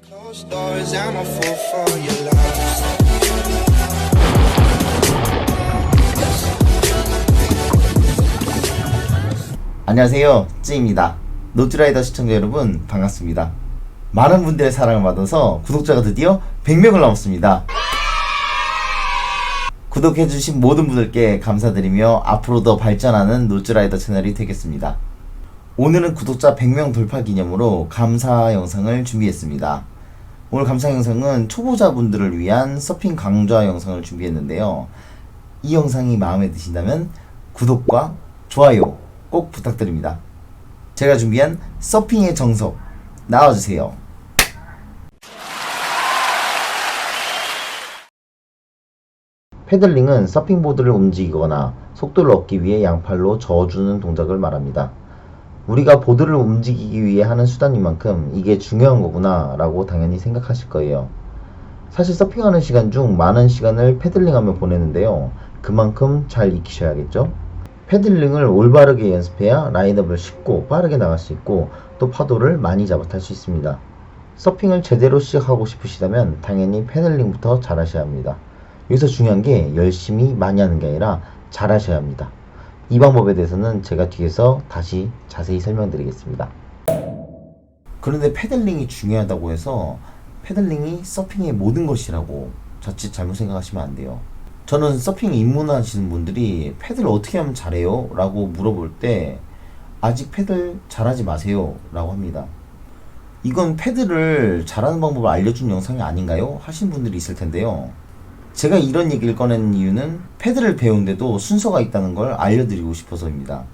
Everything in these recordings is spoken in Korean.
Closed doors, I'm a fool for your love. 안녕하세요, 찌입니다. 노트라이더 시청자 여러분 반갑습니다. 많은 분들의 사랑을 받아서 구독자가 드디어 100명을 넘었습니다. 구독해주신 모든 분들께 감사드리며 앞으로 더 발전하는 노트라이더 채널이 되겠습니다. 오늘은 구독자 100명 돌파 기념으로 감사 영상을 준비했습니다. 오늘 감사 영상은 초보자분들을 위한 서핑 강좌 영상을 준비했는데요. 이 영상이 마음에 드신다면 구독과 좋아요 꼭 부탁드립니다. 제가 준비한 서핑의 정석 나와주세요. 패들링은 서핑보드를 움직이거나 속도를 얻기 위해 양팔로 저어주는 동작을 말합니다. 우리가 보드를 움직이기 위해 하는 수단인 만큼 이게 중요한 거구나 라고 당연히 생각하실 거예요. 사실 서핑하는 시간 중 많은 시간을 패들링하며 보내는데요. 그만큼 잘 익히셔야겠죠? 패들링을 올바르게 연습해야 라인업을 쉽고 빠르게 나갈 수 있고 또 파도를 많이 잡아 탈 수 있습니다. 서핑을 제대로 시작하고 싶으시다면 당연히 패들링부터 잘 하셔야 합니다. 여기서 중요한 게 열심히 많이 하는 게 아니라 잘 하셔야 합니다. 이 방법에 대해서는 제가 뒤에서 다시 자세히 설명드리겠습니다. 그런데 패들링이 중요하다고 해서 패들링이 서핑의 모든 것이라고 자칫 잘못 생각하시면 안 돼요. 저는 서핑 입문하시는 분들이 패들 어떻게 하면 잘해요? 라고 물어볼 때 아직 패들 잘하지 마세요 라고 합니다. 이건 패들을 잘하는 방법을 알려준 영상이 아닌가요? 하신 분들이 있을 텐데요. 제가 이런 얘기를 꺼낸 이유는 패들을 배우는데도 순서가 있다는 걸 알려드리고 싶어서입니다.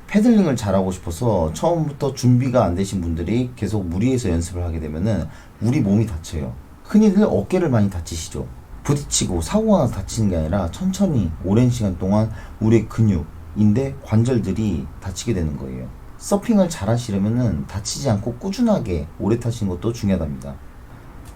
패들링을 잘하고 싶어서 처음부터 준비가 안 되신 분들이 계속 무리해서 연습을 하게 되면은 우리 몸이 다쳐요. 흔히들 어깨를 많이 다치시죠. 부딪히고 사고가 나서 다치는 게 아니라 천천히 오랜 시간 동안 우리의 근육, 인대, 관절들이 다치게 되는 거예요. 서핑을 잘 하시려면은 다치지 않고 꾸준하게 오래 타시는 것도 중요하답니다.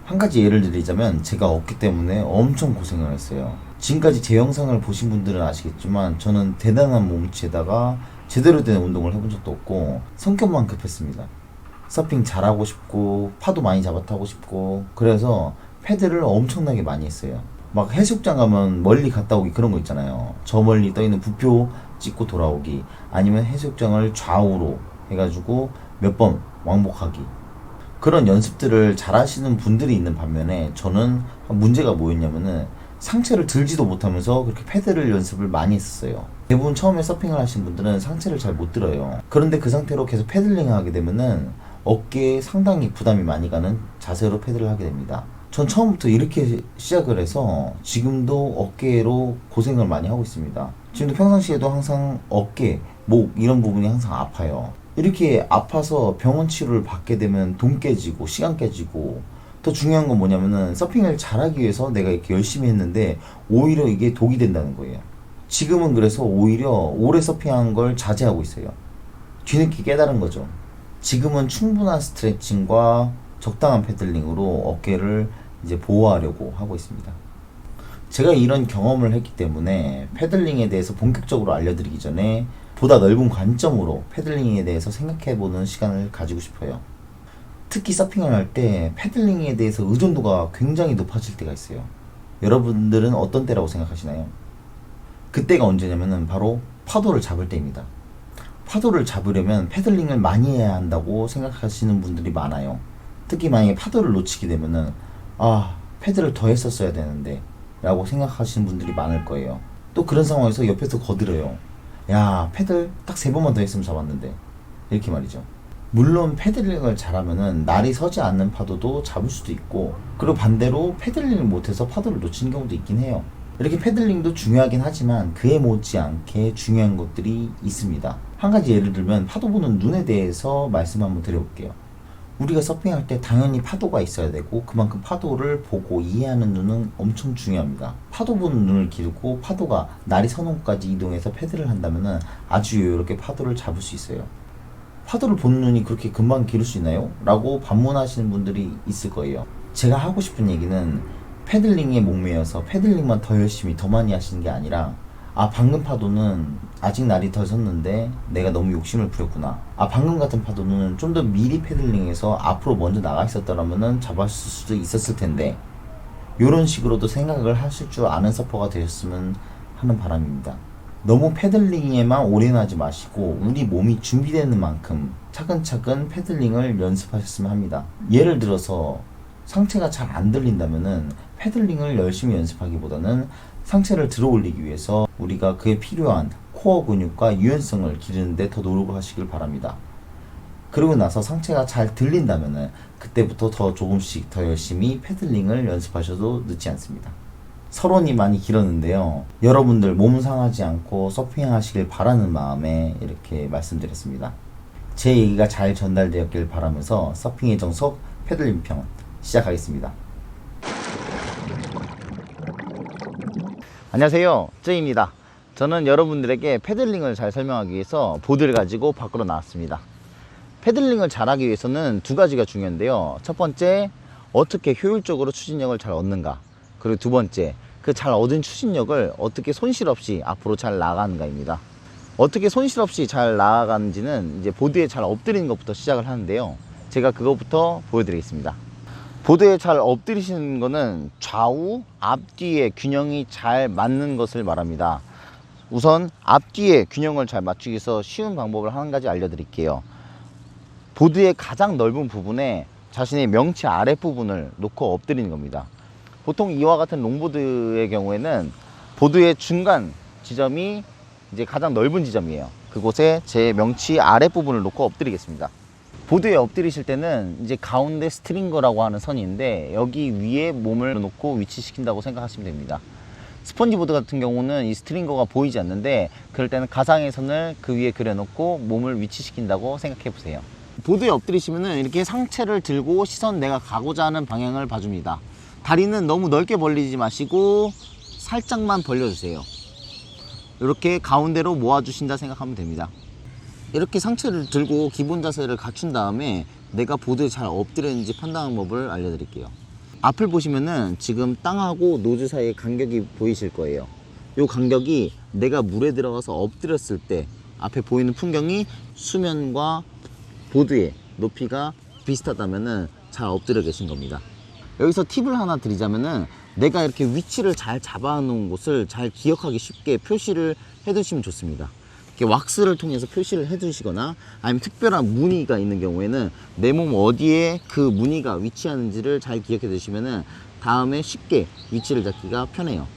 한 가지 예를 드리자면 제가 어깨 때문에 엄청 고생을 했어요. 지금까지 제 영상을 보신 분들은 아시겠지만 저는 대단한 몸치에다가 제대로 된 운동을 해본 적도 없고 성격만 급했습니다. 서핑 잘하고 싶고 파도 많이 잡아 타고 싶고 그래서 패들을 엄청나게 많이 했어요. 막 해수욕장 가면 멀리 갔다 오기 그런 거 있잖아요. 저 멀리 떠있는 부표 찍고 돌아오기 아니면 해수욕장을 좌우로 해가지고 몇 번 왕복하기 그런 연습들을 잘 하시는 분들이 있는 반면에 저는 문제가 뭐였냐면은 상체를 들지도 못하면서 그렇게 패들을 연습을 많이 했었어요. 대부분 처음에 서핑을 하신 분들은 상체를 잘 못 들어요. 그런데 그 상태로 계속 패들링을 하게 되면은 어깨에 상당히 부담이 많이 가는 자세로 패들을 하게 됩니다. 전 처음부터 이렇게 시작을 해서 지금도 어깨로 고생을 많이 하고 있습니다. 지금도 평상시에도 항상 어깨, 목 이런 부분이 항상 아파요. 이렇게 아파서 병원 치료를 받게 되면 돈 깨지고 시간 깨지고 더 중요한 건 뭐냐면은 서핑을 잘하기 위해서 내가 이렇게 열심히 했는데 오히려 이게 독이 된다는 거예요. 지금은 그래서 오히려 오래 서핑한 걸 자제하고 있어요. 뒤늦게 깨달은 거죠. 지금은 충분한 스트레칭과 적당한 패들링으로 어깨를 이제 보호하려고 하고 있습니다. 제가 이런 경험을 했기 때문에 패들링에 대해서 본격적으로 알려드리기 전에 보다 넓은 관점으로 패들링에 대해서 생각해보는 시간을 가지고 싶어요. 특히 서핑을 할 때 패들링에 대해서 의존도가 굉장히 높아질 때가 있어요. 여러분들은 어떤 때라고 생각하시나요? 그때가 언제냐면은 바로 파도를 잡을 때입니다. 파도를 잡으려면 패들링을 많이 해야 한다고 생각하시는 분들이 많아요. 특히 만약에 파도를 놓치게 되면은 패드를 더 했었어야 되는데 라고 생각하시는 분들이 많을 거예요. 또 그런 상황에서 옆에서 거들어요. 야, 패들 딱 3번만 더 했으면 잡았는데 이렇게 말이죠. 물론 패들링을 잘하면은 날이 서지 않는 파도도 잡을 수도 있고 그리고 반대로 패들링을 못해서 파도를 놓치는 경우도 있긴 해요. 이렇게 패들링도 중요하긴 하지만 그에 못지않게 중요한 것들이 있습니다. 한 가지 예를 들면 파도 보는 눈에 대해서 말씀 한번 드려볼게요. 우리가 서핑할 때 당연히 파도가 있어야 되고 그만큼 파도를 보고 이해하는 눈은 엄청 중요합니다. 파도 보는 눈을 기르고 파도가 날이 서는 곳까지 이동해서 패들을 한다면 아주 여유롭게 파도를 잡을 수 있어요. 파도를 보는 눈이 그렇게 금방 기를 수 있나요? 라고 반문하시는 분들이 있을 거예요. 제가 하고 싶은 얘기는 패들링에 목매여서 패들링만 더 열심히 더 많이 하시는 게 아니라 아, 방금 파도는 아직 날이 덜 섰는데 내가 너무 욕심을 부렸구나. 아, 방금 같은 파도는 좀 더 미리 패들링해서 앞으로 먼저 나가 있었더라면은 잡았을 수도 있었을 텐데, 요런 식으로도 생각을 하실 줄 아는 서퍼가 되셨으면 하는 바람입니다. 너무 패들링에만 올인하지 마시고 우리 몸이 준비되는 만큼 차근차근 패들링을 연습하셨으면 합니다. 예를 들어서 상체가 잘 안 들린다면은 패들링을 열심히 연습하기보다는 상체를 들어 올리기 위해서 우리가 그에 필요한 코어 근육과 유연성을 기르는데 더 노력을 하시길 바랍니다. 그러고 나서 상체가 잘 들린다면은 그때부터 더 조금씩 더 열심히 패들링을 연습하셔도 늦지 않습니다. 서론이 많이 길었는데요. 여러분들 몸 상하지 않고 서핑 하시길 바라는 마음에 이렇게 말씀드렸습니다. 제 얘기가 잘 전달되었길 바라면서 서핑의 정석 패들링 편 시작하겠습니다. 안녕하세요, 쯔입니다. 저는 여러분들에게 패들링을 잘 설명하기 위해서 보드를 가지고 밖으로 나왔습니다. 패들링을 잘하기 위해서는 두 가지가 중요한데요. 첫 번째, 어떻게 효율적으로 추진력을 잘 얻는가. 그리고 두 번째, 그 잘 얻은 추진력을 어떻게 손실 없이 앞으로 잘 나가는가입니다. 어떻게 손실 없이 잘 나아가는지는 이제 보드에 잘 엎드리는 것부터 시작을 하는데요. 제가 그것부터 보여드리겠습니다. 보드에 잘 엎드리시는 거는 좌우 앞뒤의 균형이 잘 맞는 것을 말합니다. 우선 앞뒤의 균형을 잘 맞추기 위해서 쉬운 방법을 한 가지 알려드릴게요. 보드의 가장 넓은 부분에 자신의 명치 아랫부분을 놓고 엎드리는 겁니다. 보통 이와 같은 롱보드의 경우에는 보드의 중간 지점이 이제 가장 넓은 지점이에요. 그곳에 제 명치 아랫부분을 놓고 엎드리겠습니다. 보드에 엎드리실 때는 이제 가운데 스트링거라고 하는 선이 있는데 여기 위에 몸을 놓고 위치시킨다고 생각하시면 됩니다. 스펀지보드 같은 경우는 이 스트링거가 보이지 않는데 그럴 때는 가상의 선을 그 위에 그려놓고 몸을 위치시킨다고 생각해 보세요. 보드에 엎드리시면은 이렇게 상체를 들고 시선 내가 가고자 하는 방향을 봐줍니다. 다리는 너무 넓게 벌리지 마시고 살짝만 벌려주세요. 이렇게 가운데로 모아주신다 생각하면 됩니다. 이렇게 상체를 들고 기본 자세를 갖춘 다음에 내가 보드에 잘 엎드렸는지 판단하는 법을 알려드릴게요. 앞을 보시면은 지금 땅하고 노즈 사이의 간격이 보이실 거예요. 이 간격이 내가 물에 들어가서 엎드렸을 때 앞에 보이는 풍경이 수면과 보드의 높이가 비슷하다면은 잘 엎드려 계신 겁니다. 여기서 팁을 하나 드리자면은 내가 이렇게 위치를 잘 잡아 놓은 곳을 잘 기억하기 쉽게 표시를 해 두시면 좋습니다. 이렇게 왁스를 통해서 표시를 해 두시거나 아니면 특별한 무늬가 있는 경우에는 내 몸 어디에 그 무늬가 위치하는지를 잘 기억해 두시면은 다음에 쉽게 위치를 잡기가 편해요.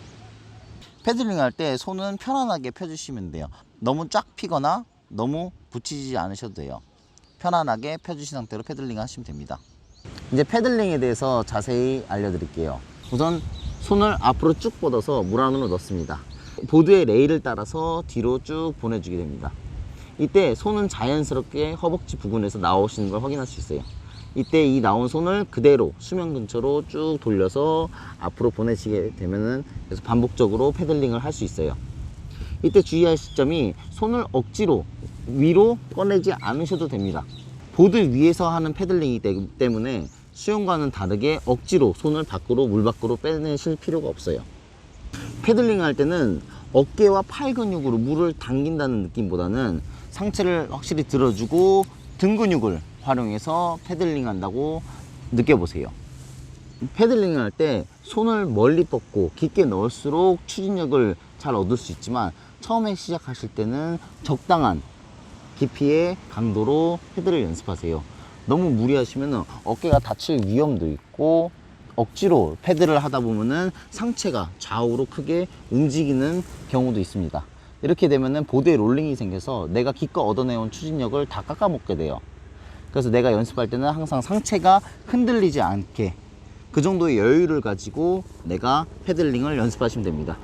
패들링 할 때 손은 편안하게 펴주시면 돼요. 너무 쫙 피거나 너무 붙이지 않으셔도 돼요. 편안하게 펴주신 상태로 패들링 하시면 됩니다. 이제 패들링에 대해서 자세히 알려드릴게요. 우선 손을 앞으로 쭉 뻗어서 물 안으로 넣습니다. 보드의 레일을 따라서 뒤로 쭉 보내주게 됩니다. 이때 손은 자연스럽게 허벅지 부근에서 나오시는 걸 확인할 수 있어요. 이때 이 나온 손을 그대로 수면 근처로 쭉 돌려서 앞으로 보내시게 되면은 계속 반복적으로 패들링을 할 수 있어요. 이때 주의할 시점이 손을 억지로 위로 꺼내지 않으셔도 됩니다. 보드 위에서 하는 패들링이기 때문에 수영과는 다르게 억지로 손을 밖으로 물 밖으로 빼내실 필요가 없어요. 패들링 할 때는 어깨와 팔 근육으로 물을 당긴다는 느낌보다는 상체를 확실히 들어주고 등 근육을 활용해서 패들링 한다고 느껴보세요. 패들링 할 때 손을 멀리 뻗고 깊게 넣을수록 추진력을 잘 얻을 수 있지만 처음에 시작하실 때는 적당한 깊이의 강도로 패드를 연습하세요. 너무 무리하시면 어깨가 다칠 위험도 있고 억지로 패드를 하다 보면은 상체가 좌우로 크게 움직이는 경우도 있습니다. 이렇게 되면은 보드에 롤링이 생겨서 내가 기껏 얻어내온 추진력을 다 깎아먹게 돼요. 그래서 내가 연습할 때는 항상 상체가 흔들리지 않게 그 정도의 여유를 가지고 내가 패들링을 연습하시면 됩니다.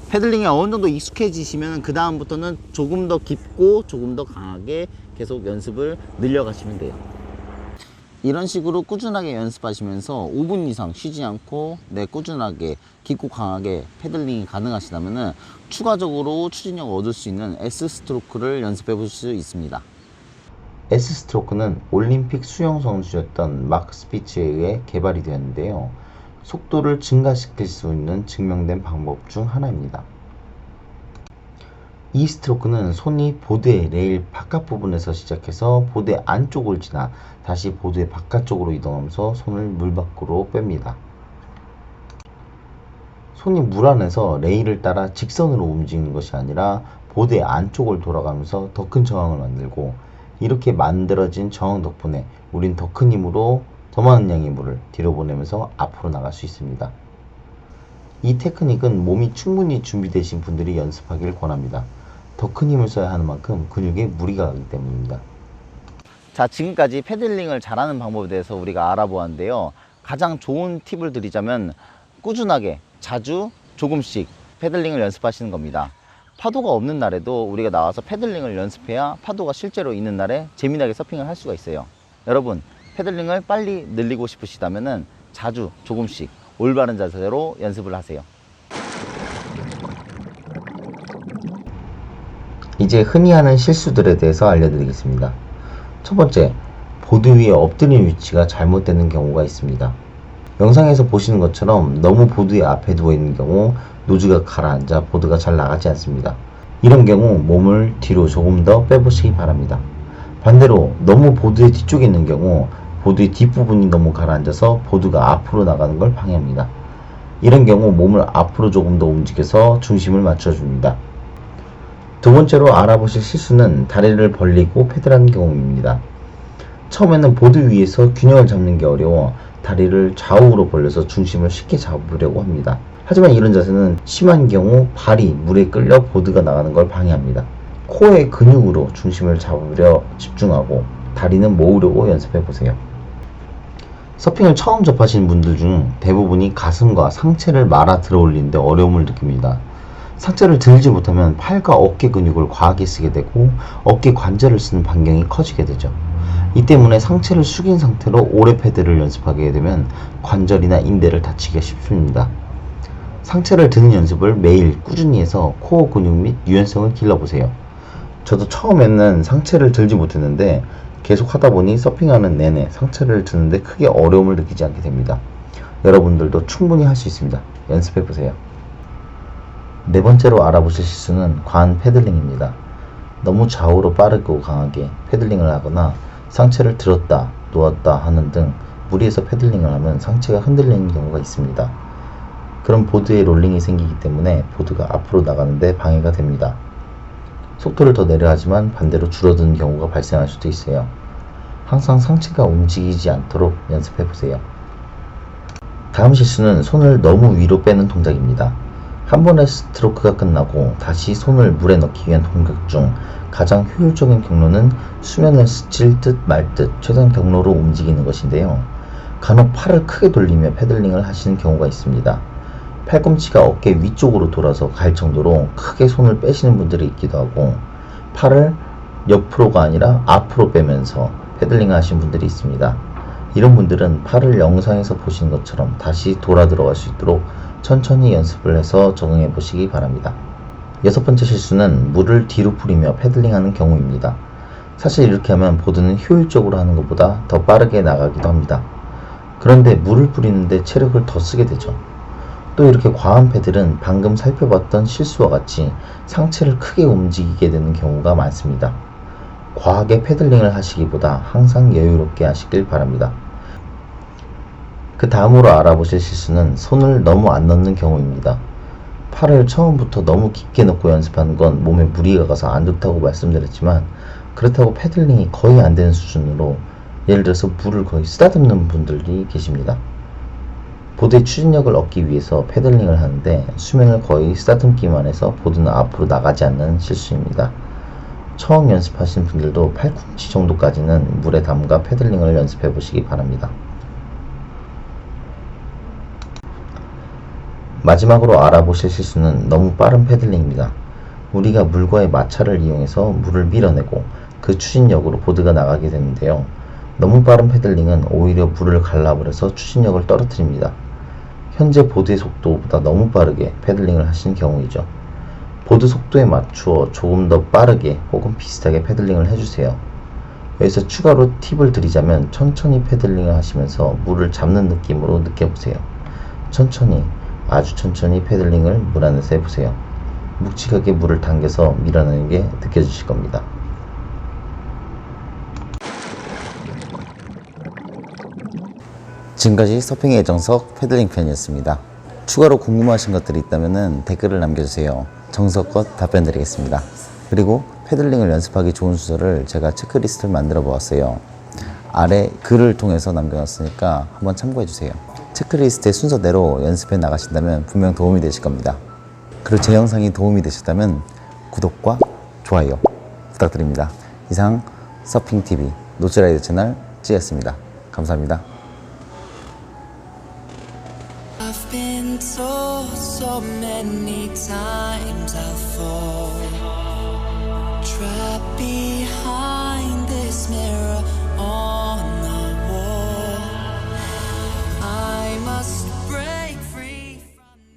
패들링에 어느 정도 익숙해지시면 그 다음부터는 조금 더 깊고 조금 더 강하게 계속 연습을 늘려가시면 돼요. 이런 식으로 꾸준하게 연습하시면서 5분 이상 쉬지 않고 꾸준하게 깊고 강하게 패들링이 가능하시다면 추가적으로 추진력을 얻을 수 있는 S스트로크를 연습해 보실 수 있습니다. S스트로크는 올림픽 수영 선수였던 마크 스피츠에 의해 개발이 되었는데요. 속도를 증가시킬 수 있는 증명된 방법 중 하나입니다. 이 스트로크는 손이 보드의 레일 바깥 부분에서 시작해서 보드의 안쪽을 지나 다시 보드의 바깥쪽으로 이동하면서 손을 물 밖으로 뺍니다. 손이 물 안에서 레일을 따라 직선으로 움직이는 것이 아니라 보드의 안쪽을 돌아가면서 더 큰 저항을 만들고, 이렇게 만들어진 저항 덕분에 우린 더 큰 힘으로 더 많은 양의 물을 뒤로 보내면서 앞으로 나갈 수 있습니다. 이 테크닉은 몸이 충분히 준비되신 분들이 연습하길 권합니다. 더 큰 힘을 써야 하는 만큼 근육에 무리가 가기 때문입니다. 자, 지금까지 패들링을 잘하는 방법에 대해서 우리가 알아보았는데요. 가장 좋은 팁을 드리자면 꾸준하게 자주 조금씩 패들링을 연습하시는 겁니다. 파도가 없는 날에도 우리가 나와서 패들링을 연습해야 파도가 실제로 있는 날에 재미나게 서핑을 할 수가 있어요. 여러분, 패들링을 빨리 늘리고 싶으시다면 자주 조금씩 올바른 자세로 연습을 하세요. 이제 흔히 하는 실수들에 대해서 알려드리겠습니다. 첫 번째, 보드 위에 엎드린 위치가 잘못되는 경우가 있습니다. 영상에서 보시는 것처럼 너무 보드의 앞에 누워있는 경우 노즈가 가라앉아 보드가 잘 나가지 않습니다. 이런 경우 몸을 뒤로 조금 더 빼보시기 바랍니다. 반대로 너무 보드의 뒤쪽에 있는 경우 보드의 뒷부분이 너무 가라앉아서 보드가 앞으로 나가는 걸 방해합니다. 이런 경우 몸을 앞으로 조금 더 움직여서 중심을 맞춰줍니다. 두 번째로 알아보실 실수는 다리를 벌리고 패들하는 경우입니다. 처음에는 보드 위에서 균형을 잡는 게 어려워 다리를 좌우로 벌려서 중심을 쉽게 잡으려고 합니다. 하지만 이런 자세는 심한 경우 발이 물에 끌려 보드가 나가는 걸 방해합니다. 코어의 근육으로 중심을 잡으려 집중하고 다리는 모으려고 연습해보세요. 서핑을 처음 접하시는 분들 중 대부분이 가슴과 상체를 말아 들어 올리는데 어려움을 느낍니다. 상체를 들지 못하면 팔과 어깨 근육을 과하게 쓰게 되고 어깨 관절을 쓰는 반경이 커지게 되죠. 이 때문에 상체를 숙인 상태로 오래 패드를 연습하게 되면 관절이나 인대를 다치기가 쉽습니다. 상체를 드는 연습을 매일 꾸준히 해서 코어 근육 및 유연성을 길러보세요. 저도 처음에는 상체를 들지 못했는데 계속 하다 보니 서핑하는 내내 상체를 드는데 크게 어려움을 느끼지 않게 됩니다. 여러분들도 충분히 할 수 있습니다. 연습해보세요. 네 번째로 알아보실 실수는 과한 패들링입니다. 너무 좌우로 빠르고 강하게 패들링을 하거나 상체를 들었다 놓았다 하는 등 무리해서 패들링을 하면 상체가 흔들리는 경우가 있습니다. 그럼 보드에 롤링이 생기기 때문에 보드가 앞으로 나가는데 방해가 됩니다. 속도를 더 내려 하지만 반대로 줄어드는 경우가 발생할 수도 있어요. 항상 상체가 움직이지 않도록 연습해보세요. 다음 실수는 손을 너무 위로 빼는 동작입니다. 한 번의 스트로크가 끝나고 다시 손을 물에 넣기 위한 동작 중 가장 효율적인 경로는 수면을 스칠 듯 말 듯 최단 경로로 움직이는 것인데요. 간혹 팔을 크게 돌리며 패들링을 하시는 경우가 있습니다. 팔꿈치가 어깨 위쪽으로 돌아서 갈 정도로 크게 손을 빼시는 분들이 있기도 하고, 팔을 옆으로가 아니라 앞으로 빼면서 패들링을 하시는 분들이 있습니다. 이런 분들은 팔을 영상에서 보시는 것처럼 다시 돌아 들어갈 수 있도록 천천히 연습을 해서 적응해 보시기 바랍니다. 여섯 번째 실수는 물을 뒤로 뿌리며 패들링하는 경우입니다. 사실 이렇게 하면 보드는 효율적으로 하는 것보다 더 빠르게 나가기도 합니다. 그런데 물을 뿌리는데 체력을 더 쓰게 되죠. 또 이렇게 과한 패들은 방금 살펴봤던 실수와 같이 상체를 크게 움직이게 되는 경우가 많습니다. 과하게 패들링을 하시기보다 항상 여유롭게 하시길 바랍니다. 그 다음으로 알아보실 실수는 손을 너무 안 넣는 경우입니다. 팔을 처음부터 너무 깊게 넣고 연습하는 건 몸에 무리가 가서 안 좋다고 말씀드렸지만, 그렇다고 패들링이 거의 안 되는 수준으로 예를 들어서 물을 거의 쓰다듬는 분들이 계십니다. 보드의 추진력을 얻기 위해서 패들링을 하는데 수면을 거의 쓰다듬기만 해서 보드는 앞으로 나가지 않는 실수입니다. 처음 연습하시는 분들도 팔꿈치 정도까지는 물에 담가 패들링을 연습해 보시기 바랍니다. 마지막으로 알아보실 실수는 너무 빠른 패들링입니다. 우리가 물과의 마찰을 이용해서 물을 밀어내고 그 추진력으로 보드가 나가게 되는데요. 너무 빠른 패들링은 오히려 물을 갈라버려서 추진력을 떨어뜨립니다. 현재 보드의 속도보다 너무 빠르게 패들링을 하시는 경우이죠. 보드 속도에 맞추어 조금 더 빠르게 혹은 비슷하게 패들링을 해주세요. 여기서 추가로 팁을 드리자면 천천히 패들링을 하시면서 물을 잡는 느낌으로 느껴보세요. 천천히, 아주 천천히 패들링을 물 안에서 해보세요. 묵직하게 물을 당겨서 밀어내는 게 느껴지실 겁니다. 지금까지 서핑의 정석 패들링 편이었습니다. 추가로 궁금하신 것들이 있다면 댓글을 남겨주세요. 정석껏 답변 드리겠습니다. 그리고 패들링을 연습하기 좋은 순서를 제가 체크리스트를 만들어 보았어요. 아래 글을 통해서 남겨놨으니까 한번 참고해주세요. 체크리스트의 순서대로 연습해 나가신다면 분명 도움이 되실 겁니다. 그리고 제 영상이 도움이 되셨다면 구독과 좋아요 부탁드립니다. 이상 서핑TV 노츠라이더 채널 찌였습니다. 감사합니다. I've been told so many times I'll fall.